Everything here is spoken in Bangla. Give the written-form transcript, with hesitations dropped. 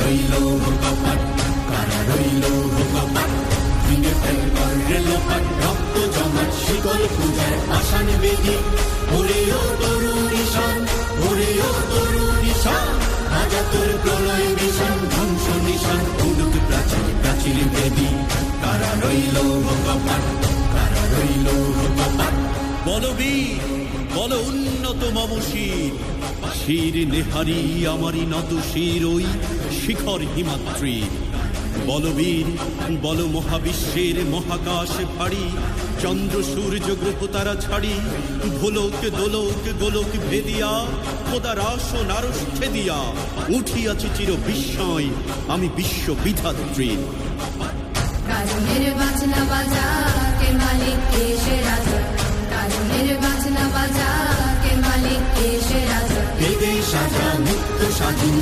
রইল কপাট, কারা রইল কপাট, ভেঙে ফেল কর রেলপাট, রক্ত জমাট শিকল পূজার আসান বেদি, ওরে ও তরুণ ঈশান, ওরে ও তরুণ ঈশান, রাজা তোর প্রলয় বিশান, ধ্বংস নিশান, উড়ুক প্রাচীর প্রাচীর বেদি, কারা রইল কপাট, কারা রইল কপাট। বলবীর বল উন্নত মম শির, শির নেহারি আমারি নত শির ওই শিখর হিমাদ্রির। বলবীর বল মহাবিশ্বের মহাকাশ ফাড়ি, চন্দ্র সূর্য গ্রহ তারা ছাড়ি, ভোলক দোলক গোলক ভেদিয়া, খোদার আসন আরষ্ঠে দিয়া, উঠিয়াছি চির বিস্ময় আমি বিশ্ব বিধাত্রীর। কারণের বাজনা বাজা কে মালিক এসে রাজা, কারণের বাজনা বাজা কে মালিক এসে রাজা, বেদে সাজা মুক্ত স্বাধীন